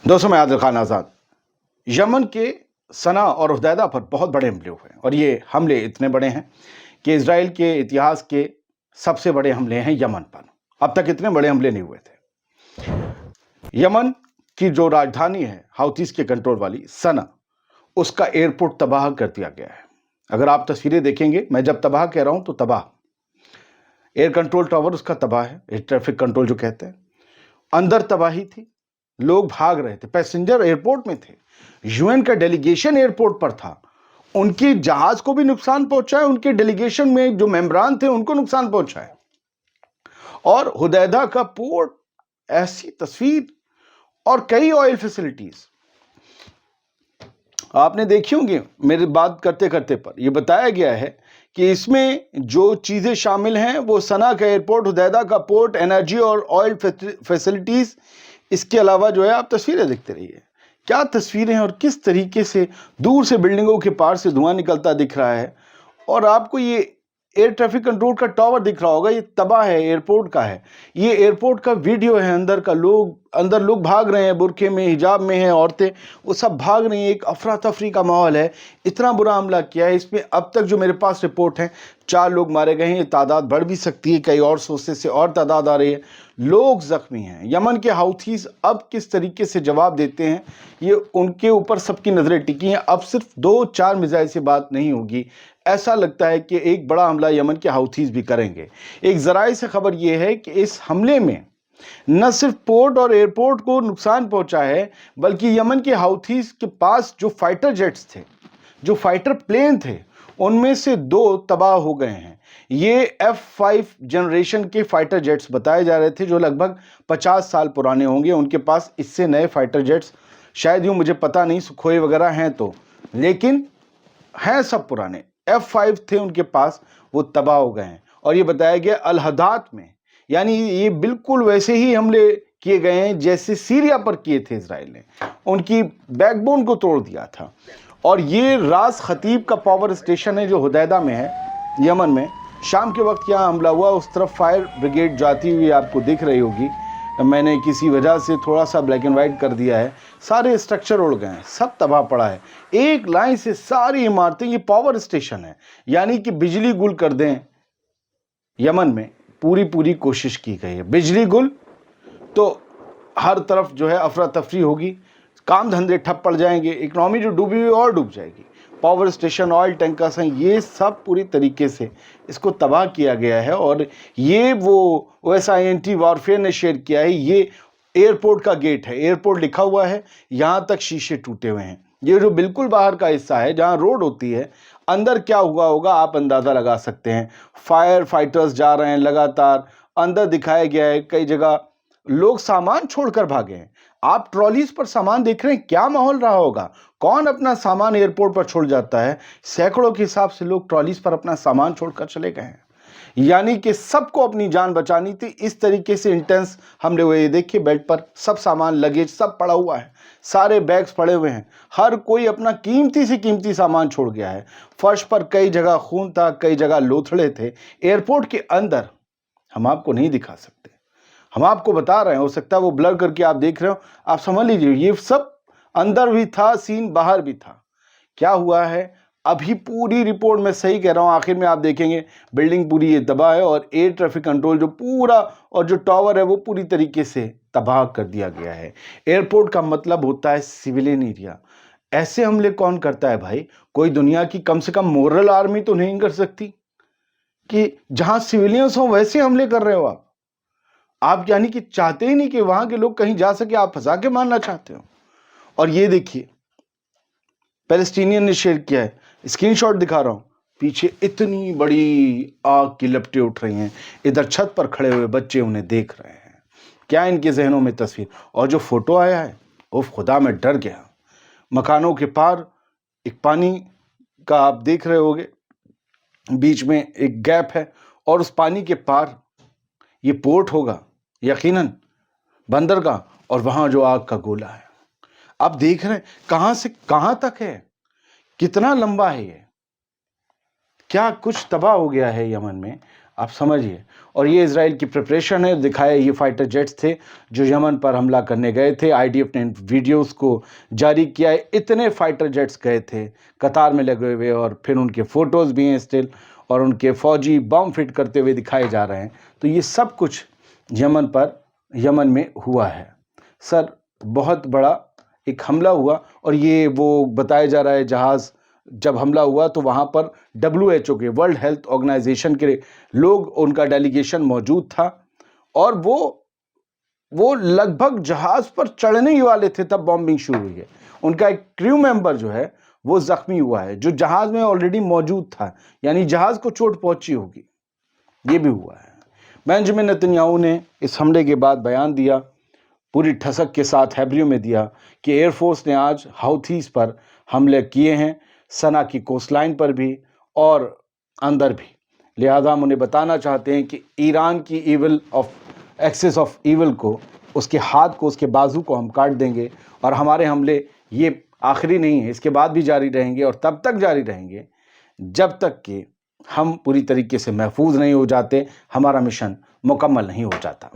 दोस्तों, मैं आदिल खान आज़ाद। यमन के सना और हुदैदा पर बहुत बड़े हमले हुए हैं और ये हमले इतने बड़े हैं कि इजराइल के इतिहास के सबसे बड़े हमले हैं यमन पर। अब तक इतने बड़े हमले नहीं हुए थे। यमन की जो राजधानी है हाउथीज के कंट्रोल वाली सना, उसका एयरपोर्ट तबाह कर दिया गया है। अगर आप तस्वीरें देखेंगे, मैं जब तबाह कह रहा हूं तो तबाह, एयर कंट्रोल टावर उसका तबाह है, एयर ट्रैफिक कंट्रोल जो कहते हैं। अंदर तबाही थी, लोग भाग रहे थे, पैसेंजर एयरपोर्ट में थे, यूएन का डेलीगेशन एयरपोर्ट पर था, उनके जहाज को भी नुकसान पहुंचा है, उनके डेलीगेशन में जो मेंबरान थे उनको नुकसान पहुंचा है। और हुदैदा का पोर्ट, ऐसी तस्वीर, और कई ऑयल फैसिलिटीज आपने देखी होंगी। मेरी बात करते करते पर यह बताया गया है कि इसमें जो चीजें शामिल हैं वो सना का एयरपोर्ट, हुदैदा का पोर्ट, एनर्जी और ऑयल फैसिलिटीज, इसके अलावा जो है आप तस्वीरें देखते रहिए। क्या तस्वीरें हैं और किस तरीके से दूर से बिल्डिंगों के पार से धुआं निकलता दिख रहा है। और आपको ये एयर ट्रैफिक कंट्रोल का टावर दिख रहा होगा, ये तबाह है, एयरपोर्ट का है। ये एयरपोर्ट का वीडियो है, अंदर लोग भाग रहे हैं, बुरखे में, हिजाब में हैं औरतें, वो सब भाग रही हैं। एक अफरा तफरी का माहौल है। इतना बुरा हमला किया है। इसमें अब तक जो मेरे पास रिपोर्ट है 4 लोग मारे गए हैं। ये तादाद बढ़ भी सकती है, कई और सोर्सेस से और तादाद आ रही है। लोग जख्मी हैं। यमन के हाउथीज अब किस तरीके से जवाब देते हैं, ये उनके ऊपर सबकी नजरें टिकी हैं। अब सिर्फ 2-4 मिसाइल से बात नहीं होगी। ऐसा लगता है कि एक बड़ा हमला यमन के हाउथीज भी करेंगे। एक जराये से खबर यह है कि इस हमले में न सिर्फ पोर्ट और एयरपोर्ट को नुकसान पहुंचा है, बल्कि यमन के हाउथीज के पास जो फाइटर जेट्स थे, जो फाइटर प्लेन थे, उनमें से 2 तबाह हो गए हैं। ये F5 जनरेशन के फाइटर जेट्स बताए जा रहे थे, जो लगभग 50 साल पुराने होंगे। उनके पास इससे नए फाइटर जेट्स शायद, यूं मुझे पता नहीं, सुखोई वगैरह हैं तो, लेकिन हैं सब पुराने। F5 थे उनके पास, वो तबाह हो गए हैं। और ये बताया गया अल-हदात में, यानी ये बिल्कुल वैसे ही हमले किए गए हैं जैसे सीरिया पर किए थे इजराइल ने। उनकी बैकबोन को तोड़ दिया था। और ये रास खतीब का पावर स्टेशन है जो हुदैदा में है, यमन में। शाम के वक्त यहाँ हमला हुआ। उस तरफ फायर ब्रिगेड जाती हुई आपको दिख रही होगी। मैंने किसी वजह से थोड़ा सा ब्लैक एंड वाइट कर दिया है। सारे स्ट्रक्चर उड़ गए हैं, सब तबाह पड़ा है। एक लाइन से सारी इमारतें, ये पावर स्टेशन है, यानी कि बिजली गुल कर दें यमन में पूरी कोशिश की गई है। बिजली गुल तो हर तरफ जो है अफरा तफरी होगी, काम धंधे ठप पड़ जाएंगे, इकोनॉमी जो डूबी हुई और डूब जाएगी। पावर स्टेशन, ऑयल टैंकर्स हैं, ये सब पूरी तरीके से इसको तबाह किया गया है। और ये वो OSINT वॉरफेयर ने शेयर किया है। ये एयरपोर्ट का गेट है, एयरपोर्ट लिखा हुआ है, यहाँ तक शीशे टूटे हुए हैं। ये जो बिल्कुल बाहर का हिस्सा है जहाँ रोड होती है, अंदर क्या हुआ होगा आप अंदाज़ा लगा सकते हैं। फायर फाइटर्स जा रहे हैं लगातार। अंदर दिखाया गया है कई जगह लोग सामान छोड़कर भागे हैं। आप ट्रॉलीज पर सामान देख रहे हैं, क्या माहौल रहा होगा। कौन अपना सामान एयरपोर्ट पर छोड़ जाता है। सैकड़ों के हिसाब से लोग ट्रॉलीज पर अपना सामान छोड़कर चले गए हैं, यानी कि सबको अपनी जान बचानी थी। इस तरीके से इंटेंस हमले हुए। ये देखिए, बेड पर सब सामान, लगेज सब पड़ा हुआ है, सारे बैग्स पड़े हुए हैं। हर कोई अपना कीमती से कीमती सामान छोड़ गया है। फर्श पर कई जगह खून था, कई जगह लोथड़े थे। एयरपोर्ट के अंदर हम आपको नहीं दिखा सकते, हम आपको बता रहे हैं। हो सकता है वो ब्लर करके आप देख रहे हो, आप समझ लीजिए ये सब अंदर भी था सीन, बाहर भी था। क्या हुआ है अभी पूरी रिपोर्ट में सही कह रहा हूं। आखिर में आप देखेंगे बिल्डिंग पूरी ये तबाह है और एयर ट्रैफिक कंट्रोल जो पूरा और जो टावर है वो पूरी तरीके से तबाह कर दिया गया है। एयरपोर्ट का मतलब होता है सिविलियन एरिया। ऐसे हमले कौन करता है भाई। कोई दुनिया की कम से कम मोरल आर्मी तो नहीं कर सकती कि जहां सिविलियंस हो वैसे हमले कर रहे हो आप यानी कि चाहते ही नहीं कि वहां के लोग कहीं जा सके, आप फंसा के मारना चाहते हो। और ये देखिए, पैलेस्टीनियन ने शेयर किया है, स्क्रीनशॉट दिखा रहा हूं, पीछे इतनी बड़ी आग की लपटें उठ रही हैं। इधर छत पर खड़े हुए बच्चे उन्हें देख रहे हैं। क्या इनके जहनों में तस्वीर। और जो फोटो आया है, उफ खुदा, मैं डर गया। मकानों के पार एक पानी का आप देख रहे होगे, बीच में एक गैप है और उस पानी के पार ये पोर्ट होगा, यकीनन बंदरगाह, और वहां जो आग का गोला है आप देख रहे हैं। कहां से कहां तक है, कितना लंबा है ये। क्या कुछ तबाह हो गया है यमन में। आप समझिए। और ये इजराइल की प्रिपरेशन है, दिखाया ये फाइटर जेट्स थे जो यमन पर हमला करने गए थे। आईडीएफ ने वीडियोस को जारी किया है, इतने फाइटर जेट्स गए थे कतार में लगे हुए, और फिर उनके फोटोज़ भी हैं स्टिल, और उनके फौजी बम फिट करते हुए दिखाए जा रहे हैं। तो ये सब कुछ यमन में हुआ है। सर बहुत बड़ा एक हमला हुआ, और ये वो बताया जा रहा है जहाज़ जब हमला हुआ तो वहाँ पर WHO के, वर्ल्ड हेल्थ ऑर्गेनाइजेशन के लोग, उनका डेलीगेशन मौजूद था, और वो लगभग जहाज़ पर चढ़ने ही वाले थे तब बॉम्बिंग शुरू हुई है। उनका एक क्रू मेंबर जो है वो ज़ख्मी हुआ है, जो जहाज़ में ऑलरेडी मौजूद था, यानी जहाज़ को चोट पहुंची होगी। ये भी हुआ है। बेंजामिन नेतन्याहू ने इस हमले के बाद बयान दिया, पूरी ठसक के साथ हेब्रियो में दिया, कि एयरफोर्स ने आज हाउथीज़ पर हमले किए हैं, सना की कोस्टलाइन पर भी और अंदर भी। लिहाजा हम उन्हें बताना चाहते हैं कि ईरान की एक्सेस ऑफ ईविल को, उसके हाथ को, उसके बाजू को हम काट देंगे, और हमारे हमले ये आखिरी नहीं है, इसके बाद भी जारी रहेंगे, और तब तक जारी रहेंगे जब तक कि हम पूरी तरीके से महफूज नहीं हो जाते, हमारा मिशन मुकम्मल नहीं हो जाता।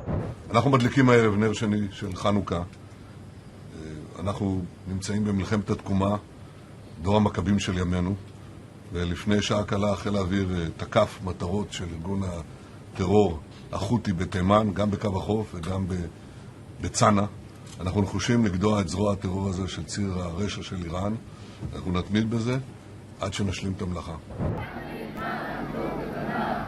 אנחנו מדליקים הערב נר שני של חנוכה. אנחנו נמצאים במלחמת התקומה, דור המכבים של ימינו, ולפני שעה קלה חיל האוויר תקף מטרות של ארגון הטרור החותי בתימן, גם בקו החוף וגם בצנע. אנחנו נחושים לגדוע את זרוע הטרור הזה של ציר הרשע של איראן. אנחנו נתמיד בזה עד שנשלים את המלאכה.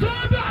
7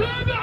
7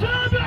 7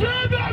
7